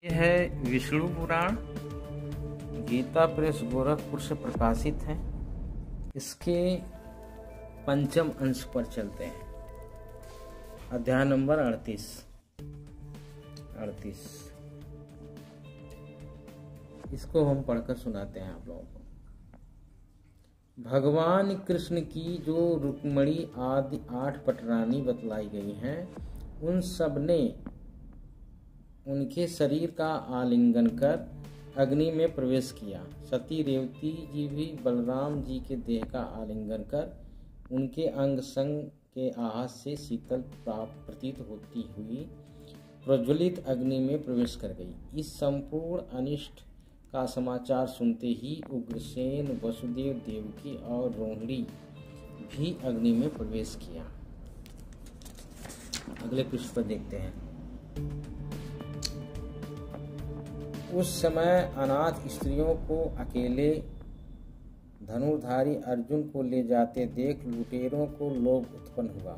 ये है विष्णु पुराण, गीता प्रेस गोरखपुर से प्रकाशित है। इसके पंचम अंश पर चलते हैं। अध्याय नंबर 38। इसको हम पढ़कर सुनाते हैं आप लोगों को। भगवान कृष्ण की जो रुक्मणी आदि 8 पटरानी बतलाई गई हैं, उन सब ने उनके शरीर का आलिंगन कर अग्नि में प्रवेश किया। सती रेवती जी भी बलराम जी के देह का आलिंगन कर उनके अंग संग के आहत से शीतल प्रतीत होती हुई प्रज्वलित अग्नि में प्रवेश कर गई। इस संपूर्ण अनिष्ट का समाचार सुनते ही उग्रसेन, वसुदेव, देवकी और रोहिणी भी अग्नि में प्रवेश किया। अगले पृष्ठ पर देखते हैं। उस समय अनाथ स्त्रियों को अकेले धनुर्धारी अर्जुन को ले जाते देख लुटेरों को लोभ उत्पन्न हुआ।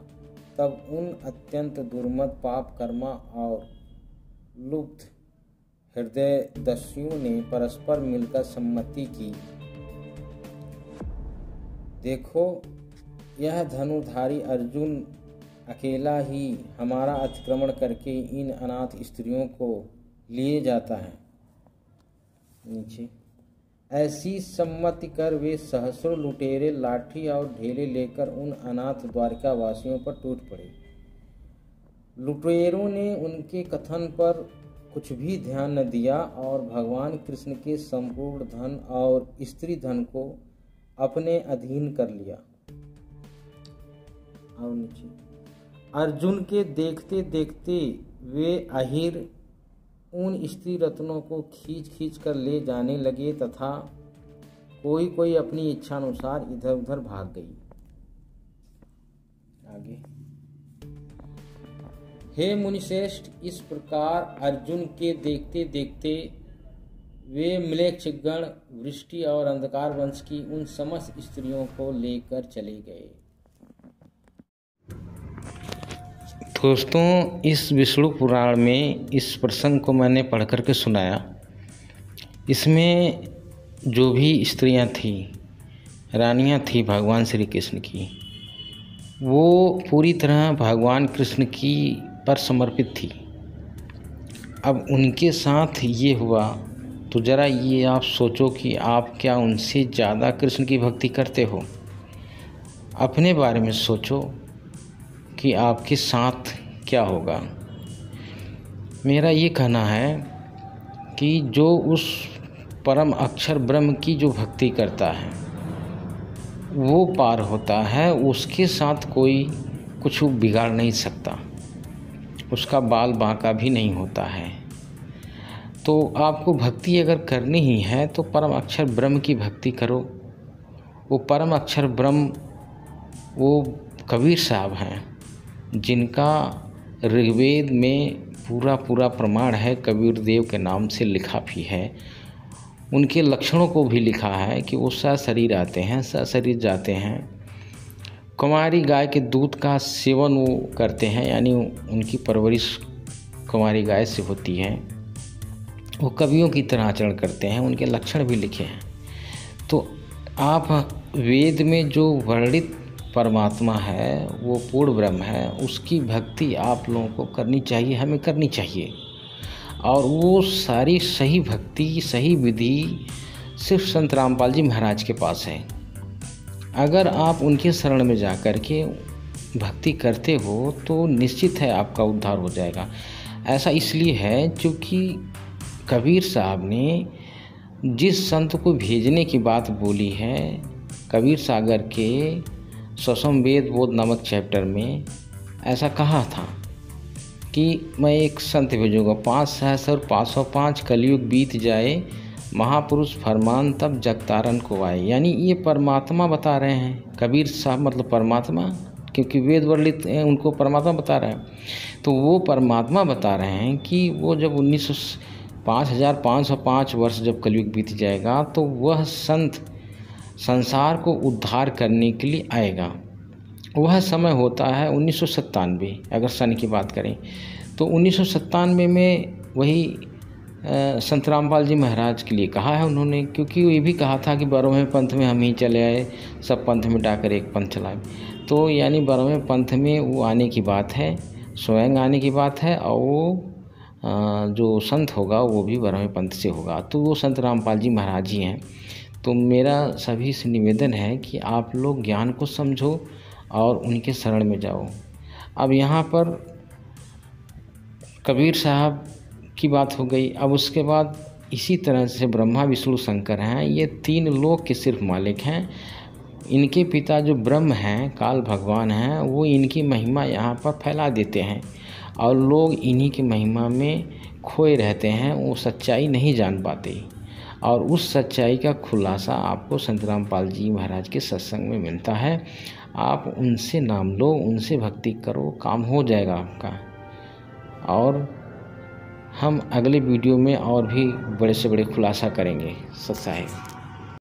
तब उन अत्यंत दुर्मद पाप कर्मा और लुब्ध हृदय दस्युओं ने परस्पर मिलकर सम्मति की, देखो यह धनुर्धारी अर्जुन अकेला ही हमारा अतिक्रमण करके इन अनाथ स्त्रियों को लिए जाता है। नीचे ऐसी सम्मति कर वे सहस्रों लुटेरे लाठी और ढेले लेकर उन अनाथ द्वारका वासियों पर टूट पड़े। लुटेरों ने उनके कथन पर कुछ भी ध्यान न दिया और भगवान कृष्ण के संपूर्ण धन और स्त्री धन को अपने अधीन कर लिया। और नीचे अर्जुन के देखते देखते वे अहिर उन स्त्री रत्नों को खींच खींच कर ले जाने लगे तथा कोई कोई अपनी इच्छानुसार इधर उधर भाग गई। आगे हे मुनिश्रेष्ठ, इस प्रकार अर्जुन के देखते देखते वे म्लेच्छगण वृष्टि और अंधकार वंश की उन समस्त स्त्रियों को लेकर चले गए। दोस्तों, इस विष्णु पुराण में इस प्रसंग को मैंने पढ़ कर के सुनाया। इसमें जो भी स्त्रियां थी, रानियां थी भगवान श्री कृष्ण की, वो पूरी तरह भगवान कृष्ण की पर समर्पित थी। अब उनके साथ ये हुआ तो ज़रा ये आप सोचो कि आप क्या उनसे ज़्यादा कृष्ण की भक्ति करते हो? अपने बारे में सोचो कि आपके साथ क्या होगा। मेरा ये कहना है कि जो उस परम अक्षर ब्रह्म की जो भक्ति करता है वो पार होता है, उसके साथ कोई कुछ बिगाड़ नहीं सकता, उसका बाल बांका भी नहीं होता है। तो आपको भक्ति अगर करनी ही है तो परम अक्षर ब्रह्म की भक्ति करो। वो परम अक्षर ब्रह्म वो कबीर साहब हैं, जिनका ऋग्वेद में पूरा प्रमाण है, कबीर देव के नाम से लिखा भी है। उनके लक्षणों को भी लिखा है कि वो सशरीर आते हैं, सशरीर जाते हैं। कुंवारी गाय के दूध का सेवन वो करते हैं, यानी उनकी परवरिश कुंवारी गाय से होती है। वो कवियों की तरह आचरण करते हैं, उनके लक्षण भी लिखे हैं। तो आप वेद में जो वर्णित परमात्मा है, वो पूर्ण ब्रह्म है, उसकी भक्ति आप लोगों को करनी चाहिए, हमें करनी चाहिए। और वो सारी सही भक्ति, सही विधि सिर्फ संत रामपाल जी महाराज के पास है। अगर आप उनके शरण में जा कर के भक्ति करते हो तो निश्चित है आपका उद्धार हो जाएगा। ऐसा इसलिए है क्योंकि कबीर साहब ने जिस संत को भेजने की बात बोली है, कबीर सागर के ससम वेद बोध नामक चैप्टर में ऐसा कहा था कि मैं एक संत भेजूँगा, 5 सहस्र 505 कलयुग बीत जाए, महापुरुष फरमान तब जगतारन को आए। यानी ये परमात्मा बता रहे हैं, कबीर साहब मतलब परमात्मा, क्योंकि वेद वर्णित हैं, उनको परमात्मा बता रहे हैं। तो वो परमात्मा बता रहे हैं कि वो जब 5505 वर्ष जब कलयुग बीत जाएगा तो वह संत संसार को उद्धार करने के लिए आएगा। वह समय होता है 1997। अगर सन की बात करें तो 1997 में वही संत रामपाल जी महाराज के लिए कहा है उन्होंने, क्योंकि ये भी कहा था कि 12वें पंथ में हम ही चले आए, सब पंथ मिटाकर एक पंथ चलाए। तो यानी 12वें पंथ में वो आने की बात है, स्वयं आने की बात है, और वो जो संत होगा वो भी 12वें पंथ से होगा। तो वो संत रामपाल जी महाराज ही हैं। तो मेरा सभी से निवेदन है कि आप लोग ज्ञान को समझो और उनके शरण में जाओ। अब यहाँ पर कबीर साहब की बात हो गई। अब उसके बाद इसी तरह से ब्रह्मा विष्णु शंकर हैं, ये 3 लोक के सिर्फ मालिक हैं। इनके पिता जो ब्रह्म हैं, काल भगवान हैं, वो इनकी महिमा यहाँ पर फैला देते हैं और लोग इन्हीं की महिमा में खोए रहते हैं, वो सच्चाई नहीं जान पाते। और उस सच्चाई का खुलासा आपको संत रामपाल जी महाराज के सत्संग में मिलता है। आप उनसे नाम लो, उनसे भक्ति करो, काम हो जाएगा आपका। और हम अगले वीडियो में और भी बड़े से बड़े खुलासा करेंगे सत्साहिब।